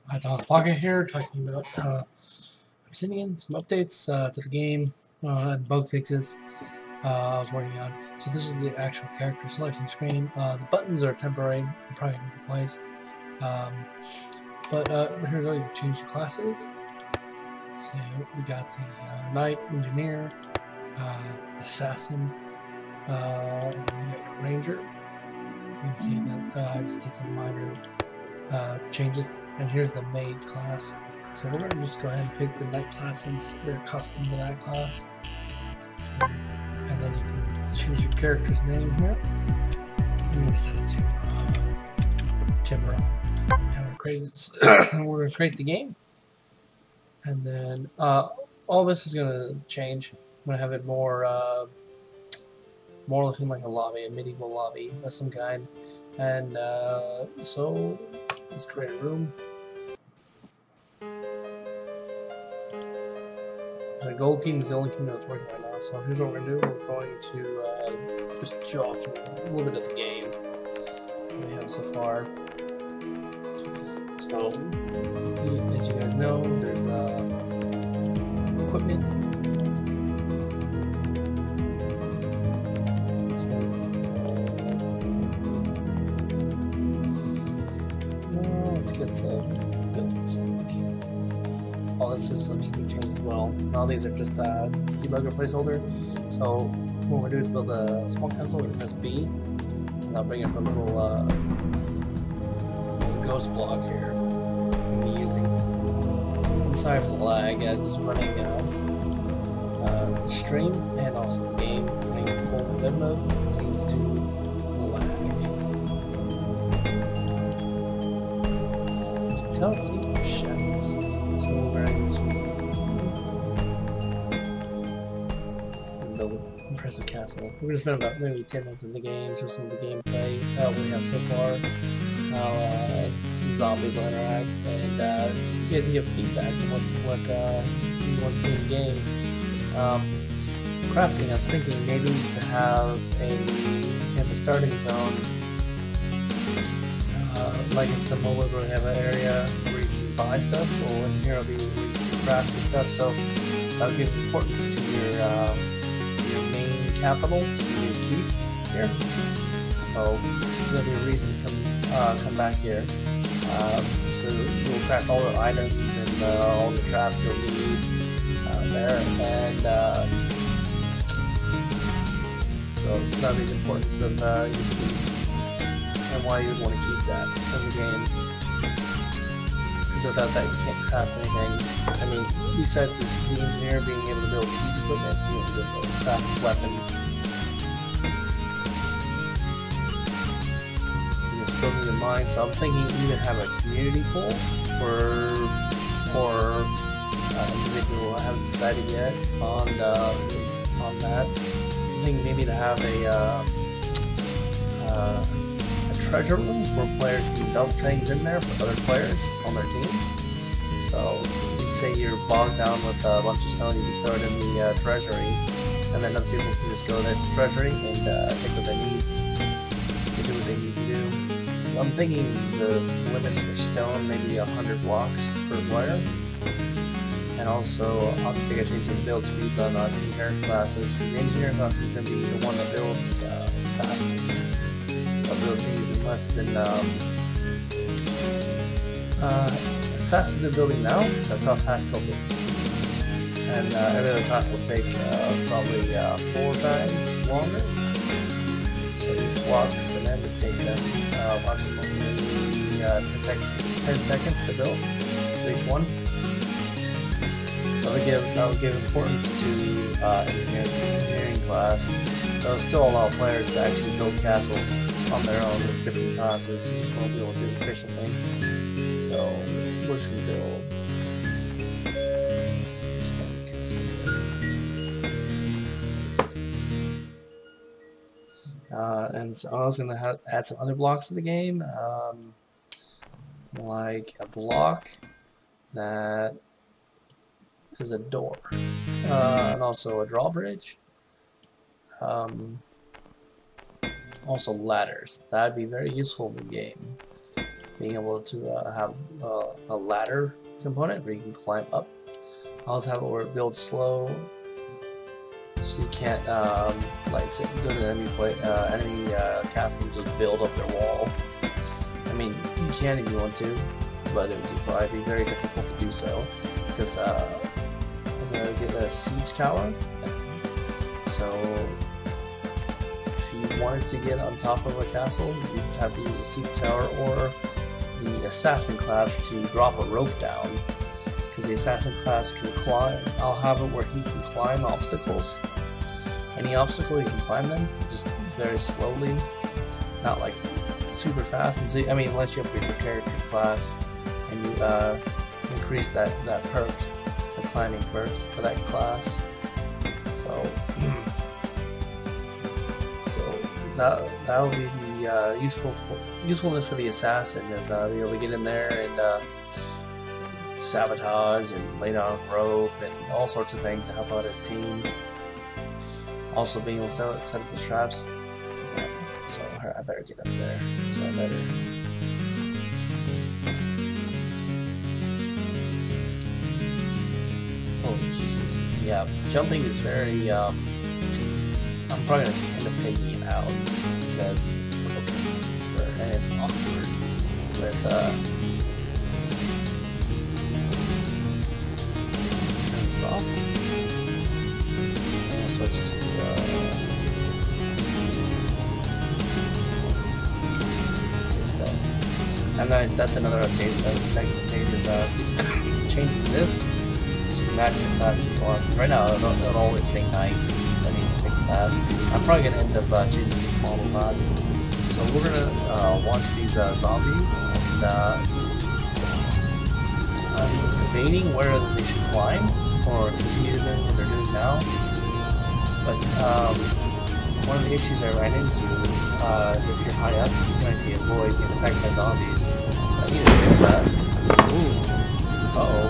Hi, Thomas Pocket here, talking about Obsidian, some updates to the game, and bug fixes I was working on. So this is the actual character selection screen. The buttons are temporary, they're probably going to be replaced. But here we go, you can change your classes. So we got the Knight, Engineer, Assassin, and then you got your Ranger. You can see that I just did some minor changes. And here's the Mage class. So we're going to just go ahead and pick the Knight class since we're accustomed to that class. So, and then you can choose your character's name here. I'm going to set it to Timber. And we're going to create the game. And then all this is going to change. I'm going to have it more looking like a lobby, a medieval lobby of some kind. And so let's create a room. The gold team is the only team that's working right now, so here's what we're going to do. We're going to just show off a little bit of the game that we have so far. So, as you guys know, there's equipment. Let's get the building stack. All this is substitute changes as well. All these are just debugger placeholder. So what we're doing is build a small castle with press B, and I'll bring up a little ghost block here. We'll be using. Sorry for the lag. Just running stream and also the game running full dev mode seems to lag. So totality shadows. So we're going to build an impressive castle. We're going to spend about maybe 10 minutes in the game, show some of the gameplay we have so far, how zombies will interact, and you guys can give feedback on what you want to see in the game. Crafting, I was thinking maybe to have in the starting zone, like in some MOBAs where they have an area where you can buy stuff, or in here it'll be where you can craft and stuff, so that would give importance to your main capital, your keep here. So there'll be a reason to come back here. So you'll craft all the items and all the traps you'll need there, and so that'll be the importance of your keep and why you would want to keep that in the game. Because without that, you can't craft anything. I mean, besides the engineer being able to build siege equipment, you won't be able to craft weapons. You'll still need a mine, so I'm thinking either have a community pool or individual. I haven't decided yet on that. I'm thinking maybe to have a treasure room where players can dump things in there for other players on their team. So you say you're bogged down with a bunch of stone, you can throw it in the treasury, and then other people can just go to the treasury and take what they need to do what they need to do. I'm thinking the limit for stone maybe 100 blocks per player. And also, obviously, I changed the build speeds on engineer classes, because the engineer class is going to be the one that builds fastest. I'll build these in less than as fast as they're building now, that's how fast he'll be. And every other class will take probably 4 times longer. So each block for them would take them approximately 10 seconds to build for each one. So that would give importance to engineering class. They'll still allow players to actually build castles on their own with different classes. You just won't be able to do it efficiently. So we're just going to build stone castle. And so I was going to add some other blocks to the game, like a block that is a door, and also a drawbridge. Also ladders. That'd be very useful in the game. being able to have a ladder component where you can climb up. I also have it where it builds slow, so you can't like say, go to an enemy castle and just build up their wall. I mean, you can if you want to, but it would probably be very difficult to do so because I was gonna get a siege tower. So if you wanted to get on top of a castle, you'd have to use a siege tower or the assassin class to drop a rope down. Because the assassin class can climb. I'll have it where he can climb obstacles. Any obstacle you can climb them, just very slowly, not like super fast. And so, I mean, unless you upgrade your character class and you increase that perk, the climbing perk for that class. So that would be the usefulness for the assassin is be able to get in there and sabotage and lay down rope and all sorts of things to help out his team. Also being able to set up the traps. Yeah, so I better get up there. So I better. Oh Jesus! Yeah, jumping is very. I'm probably gonna end up taking it out because it's broken and it's awkward with off. I'll switch to stuff. And that's another update. The next update is changing this to match the class you want. Right now it'll always say 90, so I need to fix that. I'm probably gonna end up changing this model class. So we're gonna launch these zombies and I'm debating whether they should climb or continue doing what they're doing now. But one of the issues I ran into is if you're high up, you can actually avoid being attacked by zombies. So I need to fix that. Ooh. Uh-oh.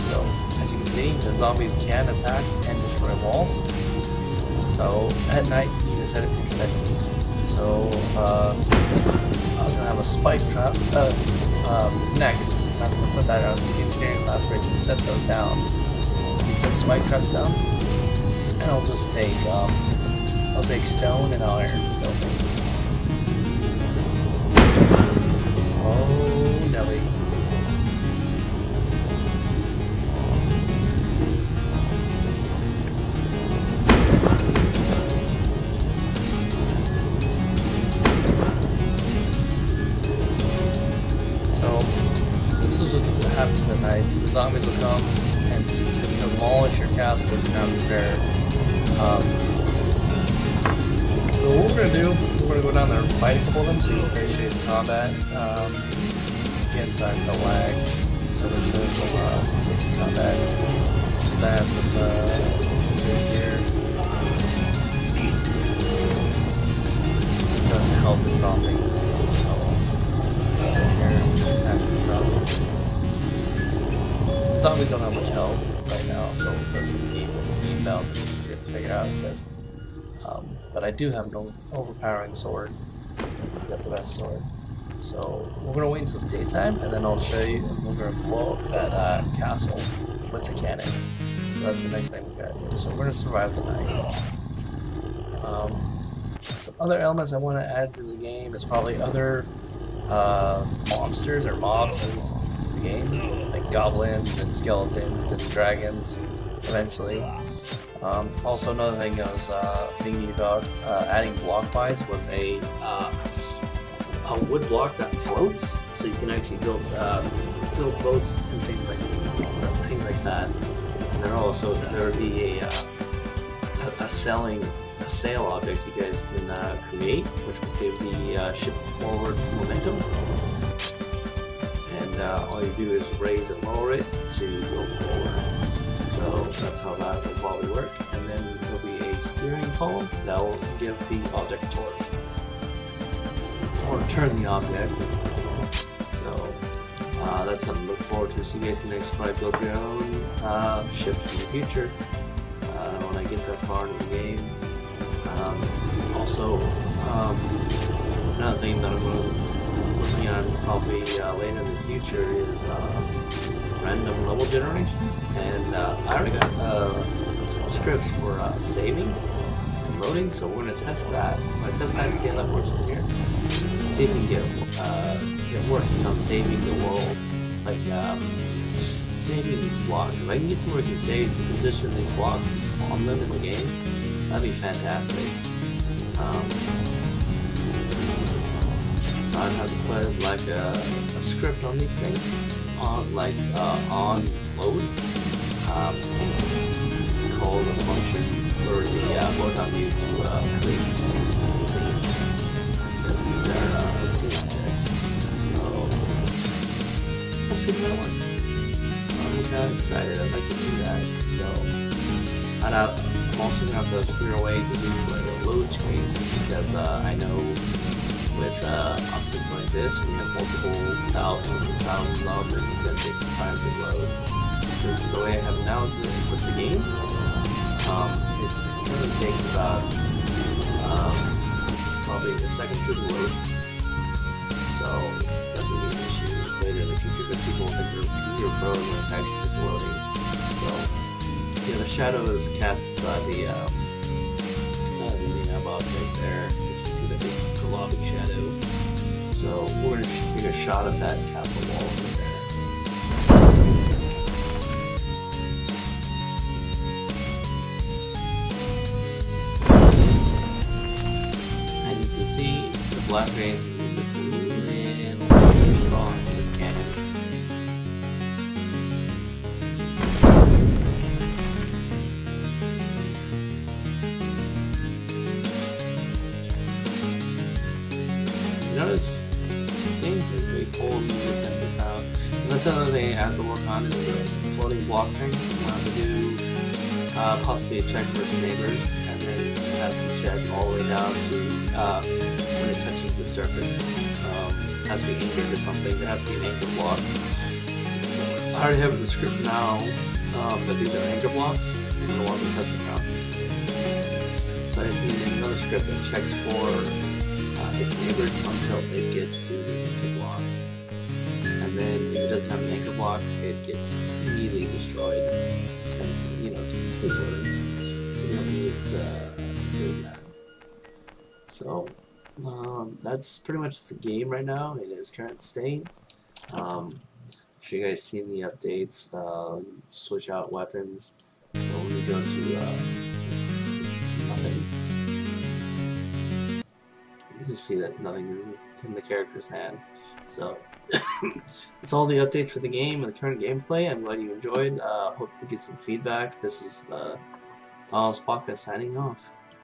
So, as you can see, the zombies can attack and destroy walls. So, at night, you need to set up your defenses. So, I was going to have a spike trap next. I'm going to put that on the engineering class where you can set those down. You can set spike traps down, and I'll just take stone and iron building. Oh, Nelly. This is what happens at night. The zombies will come and just demolish your castle if you're not prepared. So what we're gonna do, we're gonna go down there and fight a couple of them so you can appreciate the combat. Again, sorry for the lag. So we'll show some basic combat. Since I have some good here. Because health is dropping. So sit here and attack the zombies. The zombies don't have much health right now, so that's the game balance issues you have to figure out because but I do have an overpowering sword. I got the best sword. So we're gonna wait until the daytime and then I'll show you and we're gonna blow up that castle with the cannon. So that's the next thing we gotta do. So we're gonna survive the night. Some other elements I want to add to the game is probably other monsters or mobs into the game, like goblins and skeletons and dragons eventually. Also another thing I was thinking about adding block buys was a wood block that floats, so you can actually build boats and things like that. And then also there would be a sail object you guys can create, which will give the ship forward momentum. And all you do is raise and lower it to go forward. So that's how that will probably work. And then there'll be a steering column that will give the object torque. Or turn the object. So that's something to look forward to. So you guys can next probably build your own ships in the future when I get that far into the game. Also, another thing that I'm going to probably later in the future is random level generation, and I already got some scripts for saving and loading, so we're gonna test that. I'm gonna test that and see how that works in here. See if we can get working on saving the world, like just saving these blocks. If I can get to where I can save the position of these blocks and spawn them in the game, that'd be fantastic. So I'd have to put like a script on these things, on on load, called a function for the Photon view to create the scene, because these are scene objects. So we'll see how that works. I'm kind of excited. I'd like to see that. So I'm also gonna have to figure a way to do like a load screen, because I know with options like this, we have multiple thousands and thousands of objects. It's gonna take some time to load. This is the way I have it now with the game. It really takes about probably a second to load. So that's gonna be an issue later in the future, because people will think you're computer pro when it's actually just loading. So yeah, the shadow is casted by the map object there. You see the big globby shadow. So we're gonna take a shot of that castle wall over there. And you can see the black rays is just a little strong in this cannon. Notice the same thing, we pull the defensive out. And that's another thing I have to work on, is the floating block thing. I have to do possibly a check for its neighbors, and then have to check all the way down to when it touches the surface. It has to be anchored to something. There has to be an anchor block. So I already have in the script now that these are anchor blocks, and the ones that touch the ground. So I just need another script that checks for its neighbors until it gets to the anchor block, and then if it doesn't have an anchor block, it gets immediately destroyed, since it's free floating. So we don't need doing that. So that's pretty much the game right now in its current state. I'm sure you guys seen the updates. Switch out weapons. So when we go to nothing, you can see that nothing is in the character's hand. So that's all the updates for the game and the current gameplay. I'm glad you enjoyed. Hope to get some feedback. This is Thomas Podcast signing off.